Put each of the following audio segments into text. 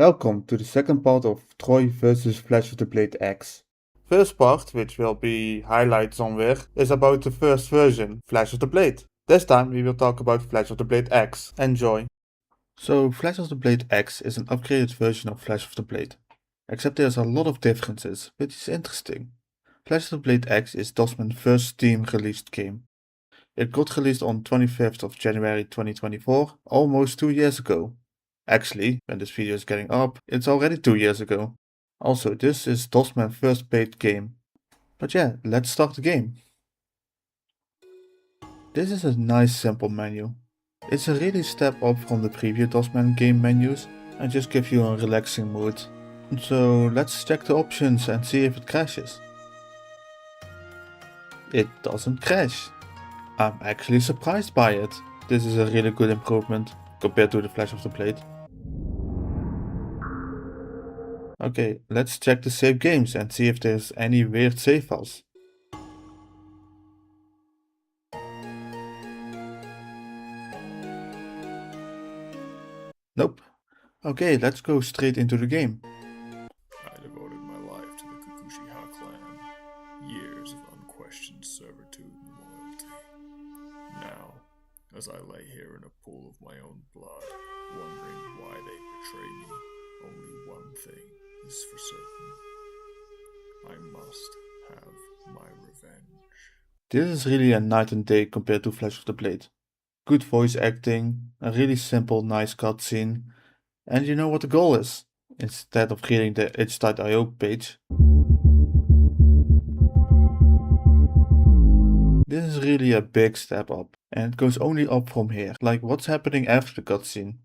Welcome to the second part of Troy vs Flash of the Blade X. First part, which will be highlighted somewhere, is about the first version, Flash of the Blade. This time we will talk about Flash of the Blade X. Enjoy! So Flash of the Blade X is an upgraded version of Flash of the Blade. Except there's a lot of differences, which is interesting. Flash of the Blade X is dosman's first Steam released game. It got released on 25th of January 2024, almost 2 years ago. Actually, when this video is getting up, it's already 2 years ago. Also, this is dosman's first paid game. But yeah, let's start the game. This is a nice simple menu. It's a really step up from the previous dosman game menus and just gives you a relaxing mood. So let's check the options and see if it crashes. It doesn't crash. I'm actually surprised by it. This is a really good improvement compared to the Flash of the Blade. Okay, let's check the save games and see if there's any weird save files. Nope. Okay, let's go straight into the game. I devoted my life to the Kikuchiha clan. Years of unquestioned servitude and loyalty. Now, as I lay here in a pool of my own blood, wondering why they betray me, only one thing is for certain. I must have my revenge. This is really a night and day compared to Flash of the Blade. Good voice acting, a really simple nice cutscene, and you know what the goal is. Instead of reading the itch.io page. This is really a big step up, and it goes only up from here, like what's happening after the cutscene.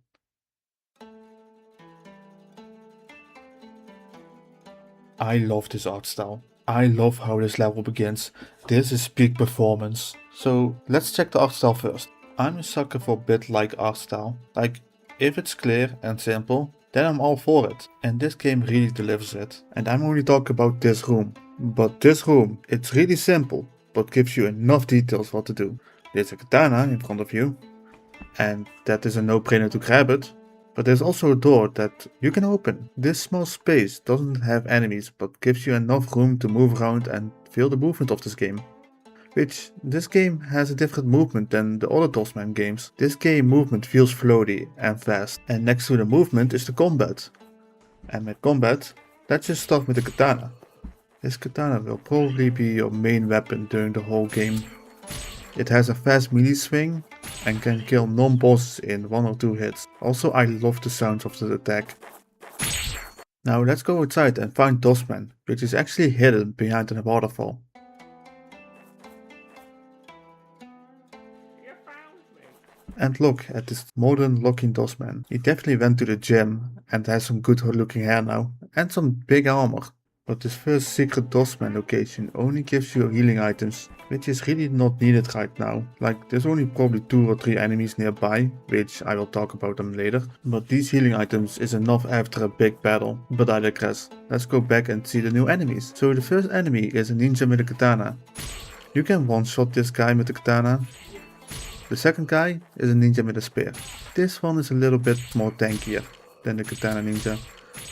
I love this art style. I love how this level begins. This is peak performance. So let's check the art style first. I'm a sucker for bit-like art style. Like, if it's clear and simple, then I'm all for it. And this game really delivers it. And I'm only talking about this room. But this room, it's really simple, but gives you enough details what to do. There's a katana in front of you. And that is a no-brainer to grab it. But there's also a door that you can open. This small space doesn't have enemies, but gives you enough room to move around and feel the movement of this game. Which, this game has a different movement than the other dosman games. This game movement feels floaty and fast. And next to the movement is the combat. And with combat, let's just start with the katana. This katana will probably be your main weapon during the whole game. It has a fast melee swing and can kill non-bosses in 1 or 2 hits. Also, I love the sounds of the attack. Now let's go outside and find dosman, which is actually hidden behind a waterfall. And look at this modern looking dosman. He definitely went to the gym and has some good looking hair now and some big armor. But this first secret dosman location only gives you healing items, which is really not needed right now. Like, there's only probably 2 or 3 enemies nearby, which I will talk about them later. But these healing items is enough after a big battle, but I digress. Let's go back and see the new enemies. So the first enemy is a ninja with a katana. You can one-shot this guy with the katana. The second guy is a ninja with a spear. This one is a little bit more tankier than the katana ninja,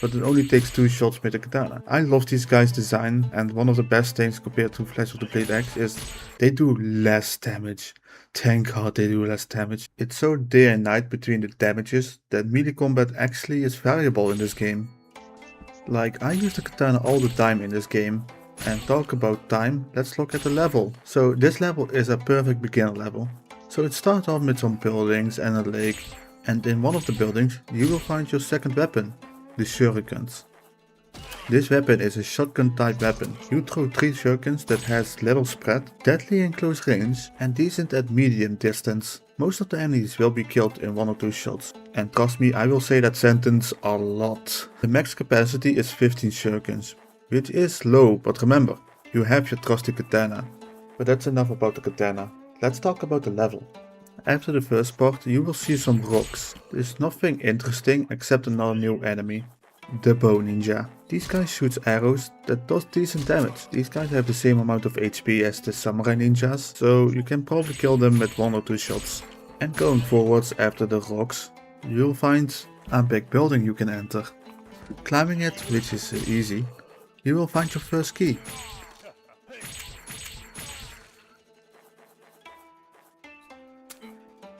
but it only takes 2 shots with the katana. I love these guys' design, and one of the best things compared to Flash of the Blade X is they do less damage. Thank God they do less damage. It's so day and night between the damages that melee combat actually is variable in this game. Like, I use the katana all the time in this game. And talk about time, let's look at the level. So this level is a perfect beginner level. So it starts off with some buildings and a lake, and in one of the buildings you will find your second weapon, the shurikens. This weapon is a shotgun type weapon. You throw 3 shurikens that has little spread, deadly in close range and decent at medium distance. Most of the enemies will be killed in 1 or 2 shots, and trust me, I will say that sentence a lot. The max capacity is 15 shurikens, which is low, but remember, you have your trusty katana. But that's enough about the katana. Let's talk about the level. After the first part you will see some rocks. There's nothing interesting except another new enemy. The bow ninja. These guys shoot arrows that does decent damage. These guys have the same amount of HP as the samurai ninjas, so you can probably kill them with 1 or 2 shots. And going forwards after the rocks, you'll find a big building you can enter. Climbing it, which is easy, you will find your first key.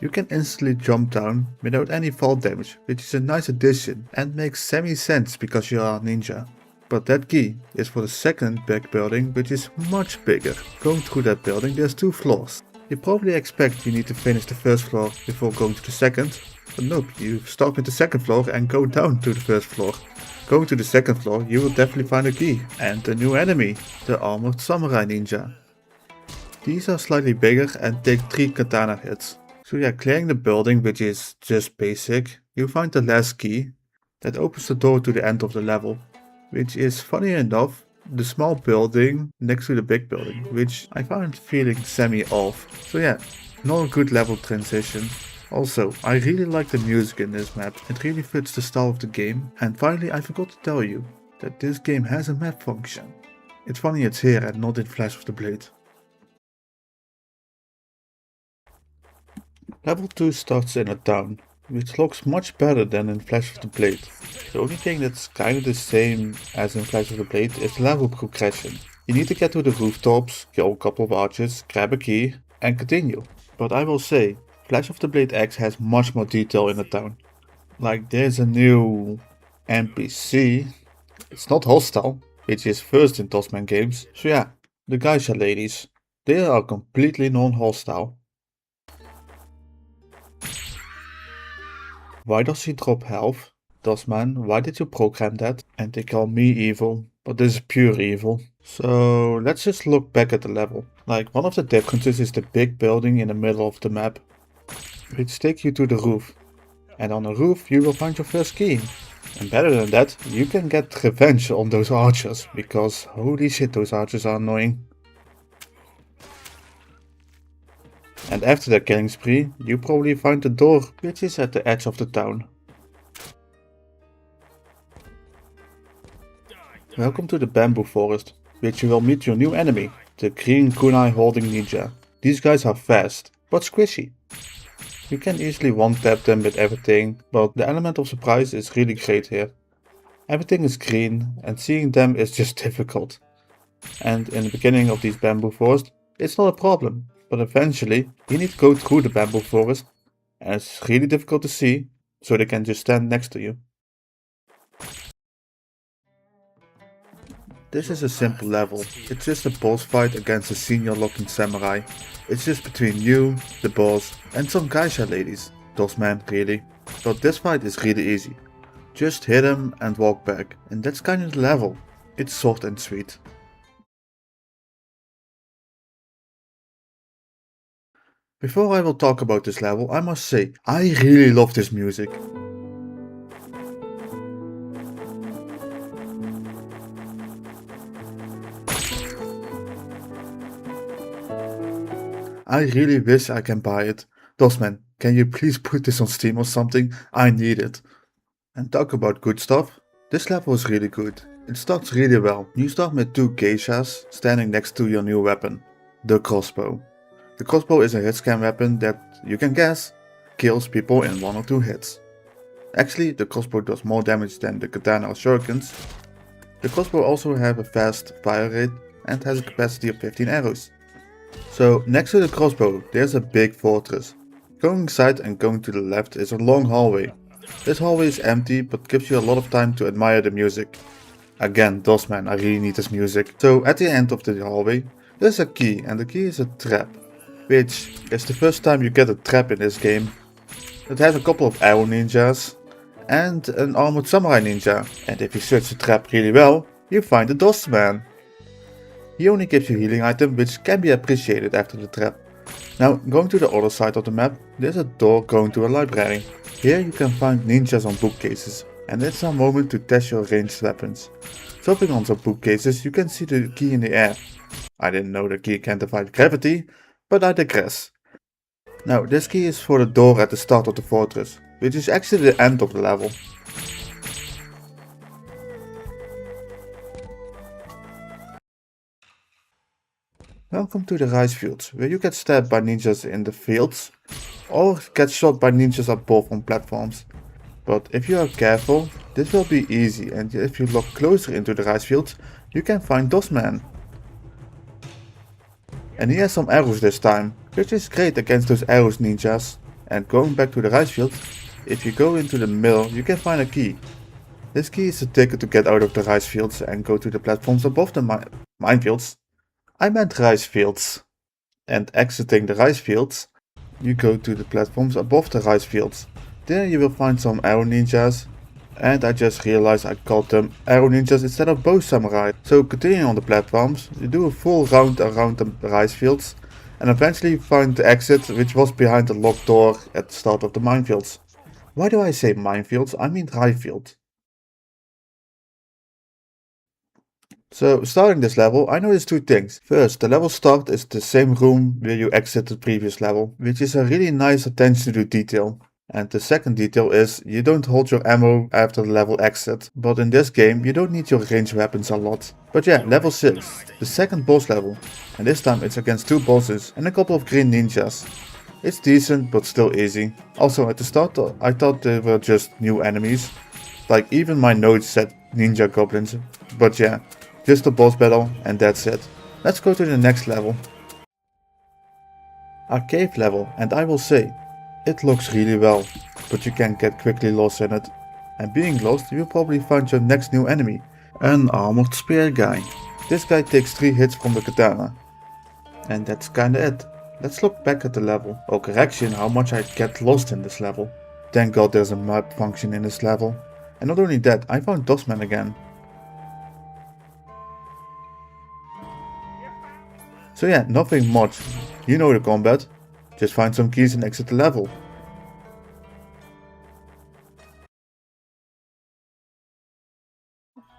You can instantly jump down without any fall damage, which is a nice addition and makes semi-sense because you are a ninja. But that key is for the second back building, which is much bigger. Going through that building there's 2 floors. You probably expect you need to finish the first floor before going to the second, but nope, you start with the second floor and go down to the first floor. Going to the second floor you will definitely find a key and a new enemy, the armored samurai ninja. These are slightly bigger and take 3 katana hits. So yeah, clearing the building, which is just basic, you find the last key that opens the door to the end of the level, which is funny enough the small building next to the big building, which I found feeling semi-off. So yeah, not a good level transition. Also, I really like the music in this map, it really fits the style of the game. And finally, I forgot to tell you that this game has a map function. It's funny it's here and not in Flash of the Blade. Level 2 starts in a town, which looks much better than in Flash of the Blade. The only thing that's kinda the same as in Flash of the Blade is the level progression. You need to get to the rooftops, kill a couple of archers, grab a key, and continue. But I will say, Flash of the Blade X has much more detail in the town. Like there's a new NPC, it's not hostile, which is first in dosman games. So yeah, the geisha ladies, they are completely non-hostile. Why does he drop health? Dosman, why did you program that? And they call me evil, but this is pure evil. So let's just look back at the level. Like one of the differences is the big building in the middle of the map, which takes you to the roof. And on the roof you will find your first key. And better than that, you can get revenge on those archers, because holy shit those archers are annoying. And after that killing spree, you probably find the door, which is at the edge of the town. Welcome to the bamboo forest, which you will meet your new enemy, the green kunai holding ninja. These guys are fast, but squishy. You can easily one-tap them with everything, but the element of surprise is really great here. Everything is green, and seeing them is just difficult. And in the beginning of these bamboo forests, it's not a problem. But eventually, you need to go through the bamboo forest, and it's really difficult to see, so they can just stand next to you. This is a simple level, it's just a boss fight against a senior looking samurai. It's just between you, the boss, and some geisha ladies, those men really. But this fight is really easy. Just hit him and walk back, and that's kind of the level. It's short and sweet. Before I will talk about this level, I must say, I really love this music. I really wish I can buy it. Dosman, can you please put this on Steam or something? I need it. And talk about good stuff. This level is really good. It starts really well. You start with 2 geishas standing next to your new weapon, the crossbow. The crossbow is a hitscan weapon that, you can guess, kills people in 1 or 2 hits. Actually, the crossbow does more damage than the katana or shurikens. The crossbow also has a fast fire rate and has a capacity of 15 arrows. So next to the crossbow there's a big fortress. Going inside and going to the left is a long hallway. This hallway is empty but gives you a lot of time to admire the music. Again, dosman, I really need this music. So at the end of the hallway there's a key, and the key is a trap. Which is the first time you get a trap in this game. It has a couple of arrow ninjas and an armored samurai ninja. And if you search the trap really well, you find the dosman. He only gives you healing item, which can be appreciated after the trap. Now, going to the other side of the map, there's a door going to a library. Here you can find ninjas on bookcases, and it's a moment to test your ranged weapons. Jumping on some bookcases, you can see the key in the air. I didn't know the key can defy gravity, but I digress. Now, this key is for the door at the start of the fortress, which is actually the end of the level. Welcome to the rice fields, where you get stabbed by ninjas in the fields, or get shot by ninjas above on platforms. But if you are careful, this will be easy, and if you look closer into the rice fields, you can find dosman. And he has some arrows this time, which is great against those arrows ninjas. And going back to the rice field, if you go into the mill, you can find a key. This key is a ticket to get out of the rice fields and go to the platforms above the minefields. I meant rice fields. And exiting the rice fields, you go to the platforms above the rice fields. There you will find some arrow ninjas. And I just realized I called them arrow ninjas instead of bow samurai. So continuing on the platforms, you do a full round around the rice fields. And eventually find the exit, which was behind the locked door at the start of the minefields. Why do I say minefields? I mean rice field. So starting this level, I noticed two things. First, the level start is the same room where you exit the previous level, which is a really nice attention to detail. And the second detail is, you don't hold your ammo after the level exit, but in this game you don't need your ranged weapons a lot. But yeah, level 6, the second boss level, and this time it's against two bosses and a couple of green ninjas. It's decent but still easy. Also at the start I thought they were just new enemies, like even my notes said ninja goblins, but yeah, just a boss battle and that's it. Let's go to the next level. A cave level, and I will say, it looks really well, but you can get quickly lost in it. And being lost, you will probably find your next new enemy, an armored spear guy. This guy takes 3 hits from the katana. And that's kinda it. Let's look back at the level. Oh, correction, how much I get lost in this level. Thank god there's a map function in this level. And not only that, I found dosman again. So yeah, nothing much. You know the combat. Just find some keys and exit the level.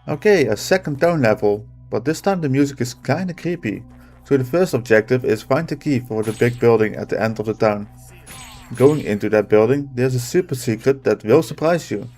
Okay, a second town level, but this time the music is kinda creepy. So the first objective is find the key for the big building at the end of the town. Going into that building, there's a super secret that will surprise you.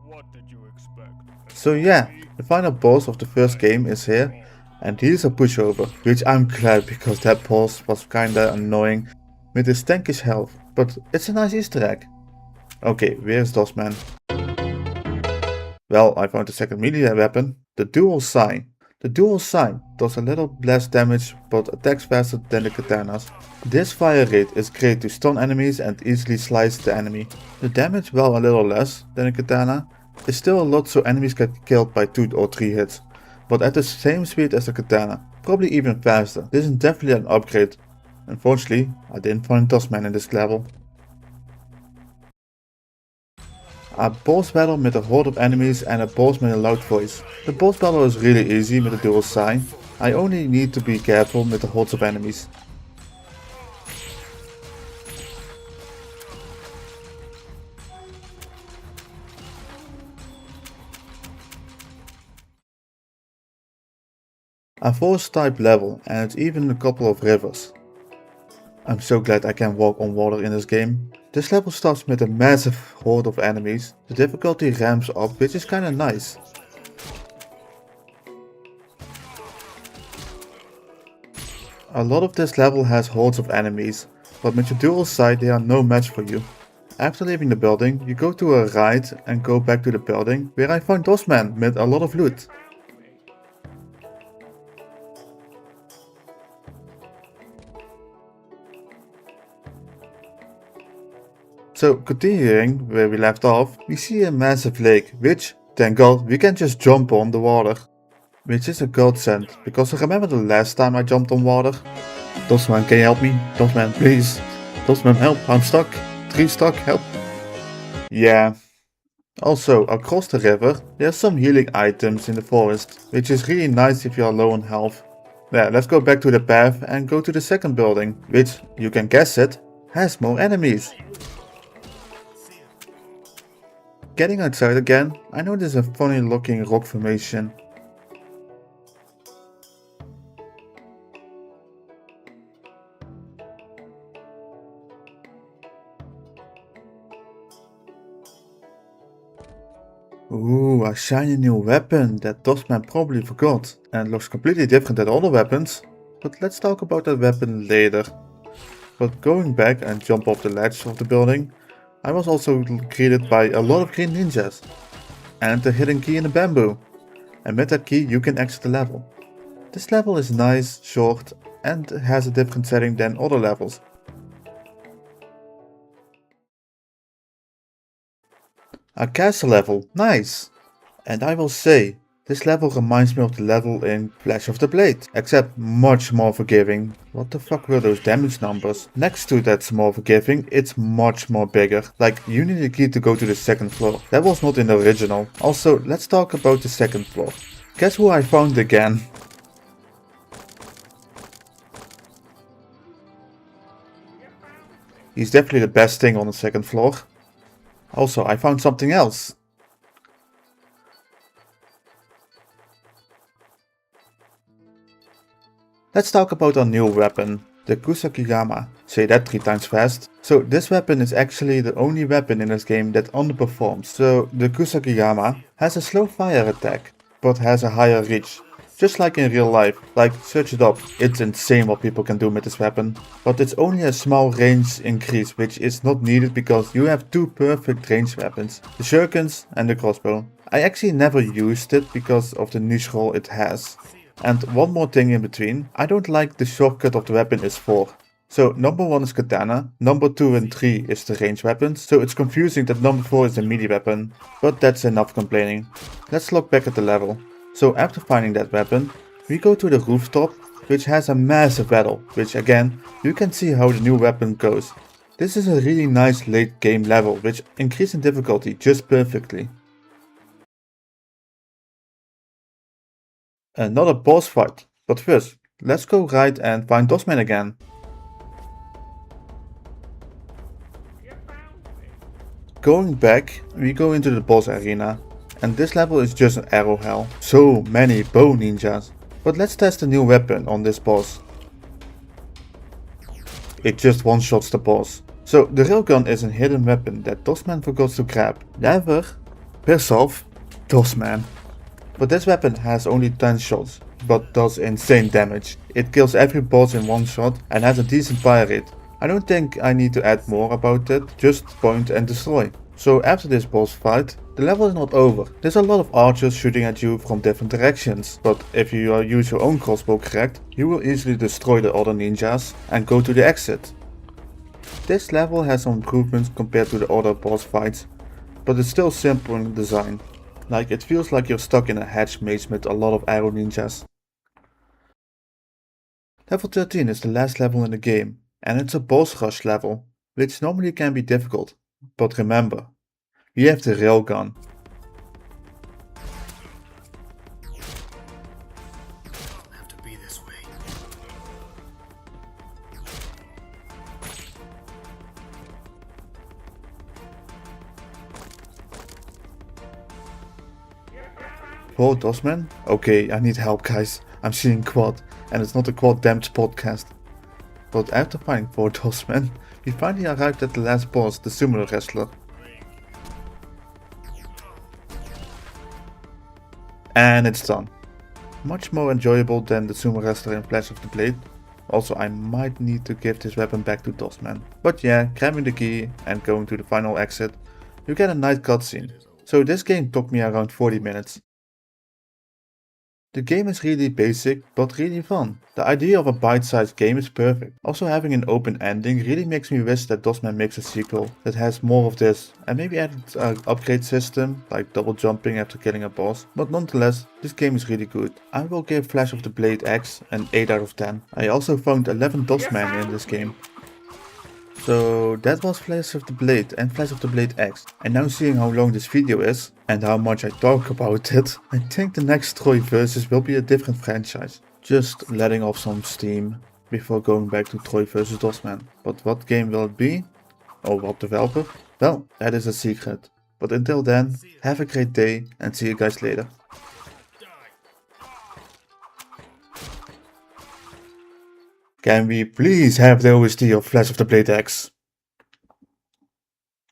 What did you expect? So yeah, the final boss of the first game is here, and he's a pushover, which I'm glad because that boss was kinda annoying with his tankish health, but it's a nice easter egg. Okay, where's dosman? Well, I found the second melee weapon, the dual sign. The dual sign does a little less damage but attacks faster than the katanas. This fire rate is great to stun enemies and easily slice the enemy. The damage, well, a little less than a katana, is still a lot so enemies get killed by 2 or 3 hits, but at the same speed as the katana, probably even faster. This is definitely an upgrade. Unfortunately, I didn't find dosman in this level. A boss battle with a horde of enemies and a boss with a loud voice. The boss battle is really easy with a dual sign. I only need to be careful with the hordes of enemies. A forest type level, and it's even a couple of rivers. I'm so glad I can walk on water in this game. This level starts with a massive horde of enemies. The difficulty ramps up, which is kinda nice. A lot of this level has hordes of enemies, but with your dual sight they are no match for you. After leaving the building, you go to a right and go back to the building where I found dosman with a lot of loot. So continuing where we left off, we see a massive lake, which, thank god, we can just jump on the water. Which is a godsend, because I remember the last time I jumped on water. Dosman, can you help me? Dosman, please. Dosman, help, I'm stuck. Tree stuck, help. Yeah. Also, across the river, there's some healing items in the forest, which is really nice if you are low on health. Yeah, let's go back to the path and go to the second building, which, you can guess it, has more enemies. Getting outside again, I notice a funny looking rock formation. Ooh, a shiny new weapon that dosman probably forgot and looks completely different than other weapons. but let's talk about that weapon later. But going back and jump off the ledge of the building, I was also greeted by a lot of green ninjas. And a hidden key in the bamboo. And with that key you can exit the level. This level is nice, short, and has a different setting than other levels. A castle level, nice! And I will say, this level reminds me of the level in Flash of the Blade, except much more forgiving. What the fuck were those damage numbers? Next to that's more forgiving, it's much more bigger. Like, you need a key to go to the second floor. That was not in the original. Also, let's talk about the second floor. Guess who I found again? He's definitely the best thing on the second floor. Also, I found something else. Let's talk about our new weapon, the Kusakigama. Say that 3 times fast. So this weapon is actually the only weapon in this game that underperforms. So the Kusakigama has a slow fire attack, but has a higher reach. Just like in real life, like search it up, it's insane what people can do with this weapon. But it's only a small range increase, which is not needed because you have 2 perfect range weapons, the shurikens and the crossbow. I actually never used it because of the niche role it has. And one more thing in between, I don't like the shortcut of the weapon is 4. So number 1 is katana, number 2 and 3 is the range weapons, so it's confusing that number 4 is the melee weapon. But that's enough complaining. Let's look back at the level. So after finding that weapon, we go to the rooftop, which has a massive battle, which again, you can see how the new weapon goes. This is a really nice late game level, which increases in difficulty just perfectly. Another boss fight, but first, let's go right and find Dosman again. Going back, we go into the boss arena, and this level is just an arrow hell. So many bow ninjas. But let's test a new weapon on this boss. It just one-shots the boss. So the railgun is a hidden weapon that Dosman forgot to grab. Never piss off Dosman. But this weapon has only 10 shots, but does insane damage. It kills every boss in one shot and has a decent fire rate. I don't think I need to add more about it, just point and destroy. So after this boss fight, the level is not over. There's a lot of archers shooting at you from different directions, but if you use your own crossbow correct, you will easily destroy the other ninjas and go to the exit. This level has some improvements compared to the other boss fights, but it's still simple in design. Like, it feels like you're stuck in a hedge maze with a lot of arrow ninjas. Level 13 is the last level in the game, and it's a boss rush level, which normally can be difficult. But remember, we have the railgun. Whoa, Dosman? Okay, I need help guys. I'm seeing quad, and it's not a quad damned podcast. But after finding 4 Dosman, we finally arrived at the last boss, the sumo wrestler. And it's done. Much more enjoyable than the sumo wrestler in Flash of the Blade. Also, I might need to give this weapon back to Dosman. But yeah, grabbing the key and going to the final exit, you get a nice cutscene. So this game took me around 40 minutes. The game is really basic, but really fun. The idea of a bite-sized game is perfect. Also having an open ending really makes me wish that Dosman makes a sequel that has more of this, and maybe added an upgrade system, like double jumping after killing a boss. But nonetheless, this game is really good. I will give Flash of the Blade X an 8 out of 10. I also found 11 Dosman in this game. So that was Flash of the Blade and Flash of the Blade X. And now seeing how long this video is and how much I talk about it, I think the next Troy vs will be a different franchise. Just letting off some steam before going back to Troy vs Dosman. But what game will it be? Or what developer? Well, that is a secret. But until then, have a great day and see you guys later. Can we please have the OST of Flash of the Blade X?